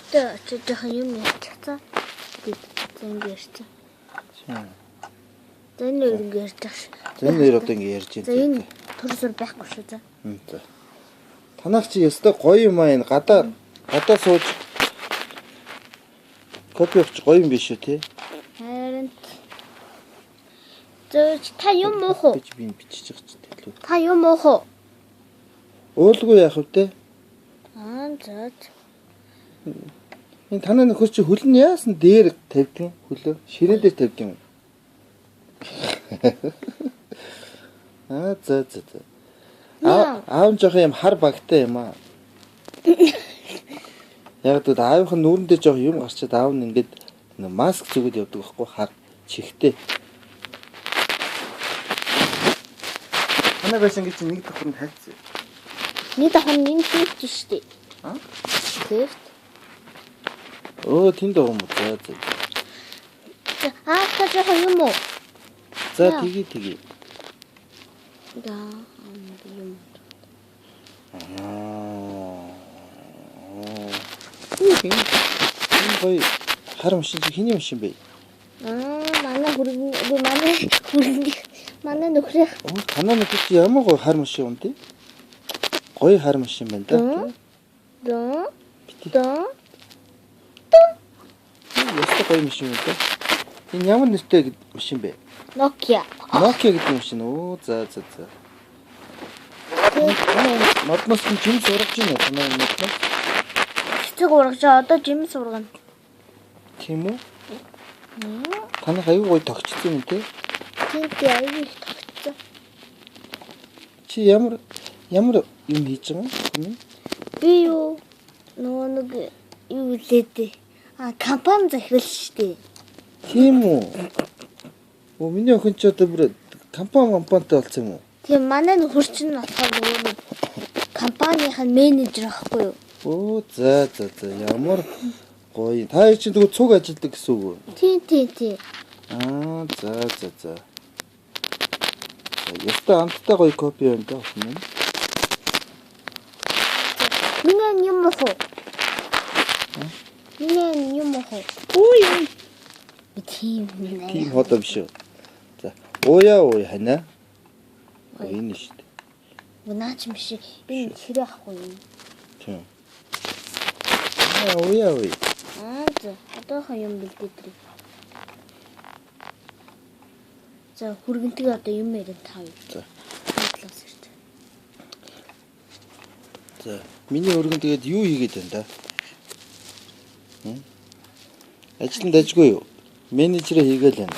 Өвтө жоохон юм ярьчихсан. Зэнгэрч. Зэн ингэж тагш. Зэн нэр одоо ингэ ярьж За энэ төрсөр байхгүй шүү за. За. Танах чи ёстой гоё юм аа энэ гадаа сууж кофе авч гоё юм биш үү те? Харин та юм уух уу? Би бичиж байгаа ч хэлээ. Та юм уух уу? Уулгүй яах вэ те? За. Энэ танаа нөхөр чи хөлн яасан дээр тавьдгийн хөлөө ширээн дээр тавьдгийн. За. Аав жоох юм хар багтай юм аа. Яг л аавынх нь нүүрэн дээр жоох юм гарчаад аав нь ингээд маск зүгэл явдаг байхгүй хар чихтэй. Танаа байсан гэж нэг давхар нь хайцсан. Нэг давхар нь энэ хийвч штэ. Тэгт. Тэнд байгаа юм уу? За. Та жоохон юм уу? За тгий. Да, юм. Энэ гоё хар машин чи хиний машин бэ? Манай нөхрөө. Танаа нөхөр чи ямар гоё хар машин юм те? Гоё хар машин байна да. Да. Ястаа гоё машин юм да. Энэ ямар нэртэй машин бэ? Nokia гэдэг машин. За. Модноос нь жим сургаж байна уу? Танаа модноос. Цэцэг урагч одоо жим сургана. Тийм үү? Танах аюу гоё тогтчихсон юм те? Тийм аюу их тогтсон. Чи ямар юм хийж байгаа юм? Би юу нэг юу лээд. Компани захирал штэ. Тийм үү? Миний охин ч одоо бүр компанитай болсон юм уу? Тийм манай нөхөр чинь болохоор нөгөө компанийн менежер ахгүй юу? За. Ямар гоё. Та чинь тэгвэл цуг ажилдаг гэсэн үг үү? Тийм. За. Ястаа амттай гоё копи юм даа охин. Миний юм уу? Ой. Тийм хот биш үү? За. Ууя хана. Энэ шүү дээ. Наач юм шиг энэ хэрэг ахгүй юм. Тийм. Ууя. За. Одоохон юм бэлдээдрээ. За хүргэнтэйг одоо юм ярин тав. За. Миний өргөн тэгээд юу хийгээд байна да? Ажилтнад ажгүй юу? Менежерээ хийгээл байна.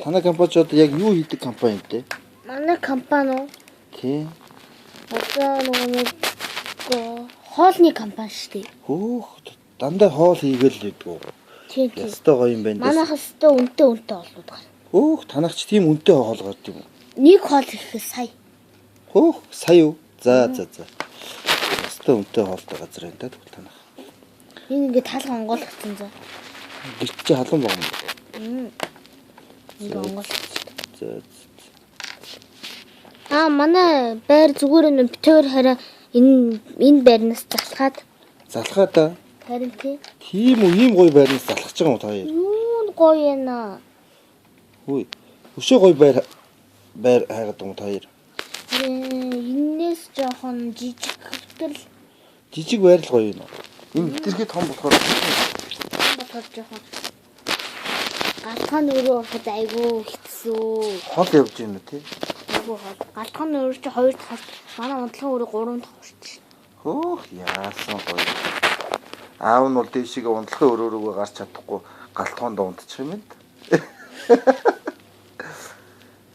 Танай компани ч одоо яг юу хийдэг компани те? Манай компани уу? Тийм. Одоо нэг хоолны компани шүү дээ. Дандаа хоол хийгээл гэдэг үү? Тийм. Ястаа гоё юм байна. Манайхаас тэ үнэтэй хоолнууд гар. Танах ч тийм үнэтэй хоол гард юм уу? Нэг хоол ирэхэд сая. Сая юу? За. Ястаа үнэтэй хоолтой газар энэ та тэгвэл танах. Энэ ингээд талга онгойлгосон за. Гэрч чи халуун баг юм. Ингээд онгойлгосон. За. Манай байр зүгээр нэг битээр хараа энэ байрнаас залхаад да. Харин тийм үү, ийм гоё байрнаас залхаж байгаа юм та хоёр. Юу гоё яана. Өшөө гоё байр хайгаад байгаа юм та хоёр. Энээс жоохон жижиг байр л гоё юм. Энэ битэрхий том болохоор жоохон галтхан өрөө урахад айгүй хэцүү. Хол явж байна уу тий? Галтхан өрөө чи 2 дахь, манай унтлагын өрөө 3 дахь шүү дээ. Яасан гоё. Аав нь бол дэшигээ унтлагын өрөө рүүгээ гарч чадахгүй галтхоонд унтчих юм байна.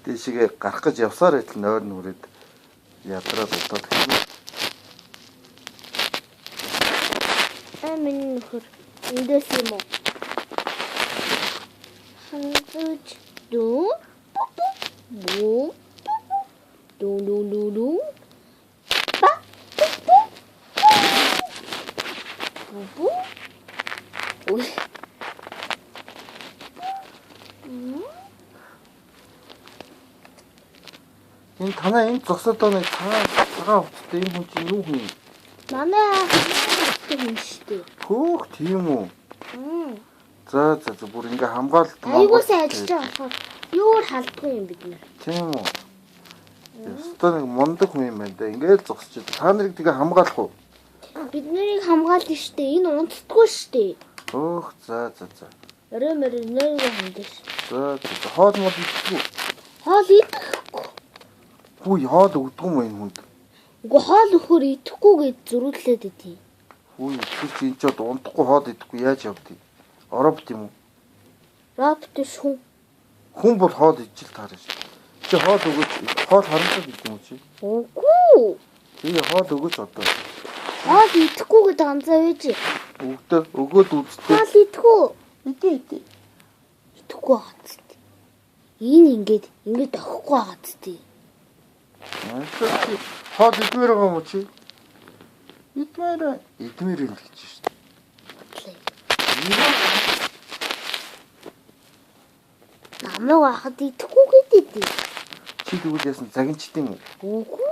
Дэшигээ гарах гэж явсаар байтал нойр нүрээд ядраад удаад гэнэ. Миний нөхөр эндээс юм уу? Хангаж дүү. Ба. Ой. Энэ танаа энэ зогсоод байгаа цагаан хувцастай энэ хүн чинь юу хүн юм? Манай амттай хүн шүү дээ. Хөөх тийм үү. Аа. За бүр ингээ хамгаалалт Айгуу сайн ажиллаж байгаа болохоор юур халдгүй юм бид нэр. Тийм үү. Өстө нэг мундаг хүн юм байна да. Ингээл зогсож байна. Та нарыг тэгээ хамгаалах уу? Бид нарыг хамгаална шүү дээ. Энэ унтдаггүй шүү дээ. Хөөх за. Орой нэрээ хандаж. За хоол мод идэхгүй. Хоол идэхгүй. Хүү хоол өгдөг юм энэ хүнд. Үгүй хоол өхөр идэхгүй гэж зөрүүлээд идэв. Хүү тэр чи энэ ч унтахгүй хоол идэхгүй яаж явдгийг. Робот юм уу? Робот шүү. Хүн бол хоол идэж л таарна шүү. Чи хоол өгөөч. Хоол харамсаад идэв юм чи? Үгүй. Тэгээ хоол өгөөч одоо. Хоол идэхгүй гэдэг анзаа байж. Өгөөд үзтээ. Хоол идэхгүй. Идэ. Идэхгүй хаац. Энэ ингээд авахгүй хаац тий. Хоол идмээр байгаа юм уу чи? Идмээр л гэж шүү дээ. Намайг хахад идэхгүй гэдэг. Чи тэгвэл яасан загинчдیں۔ Үгүй.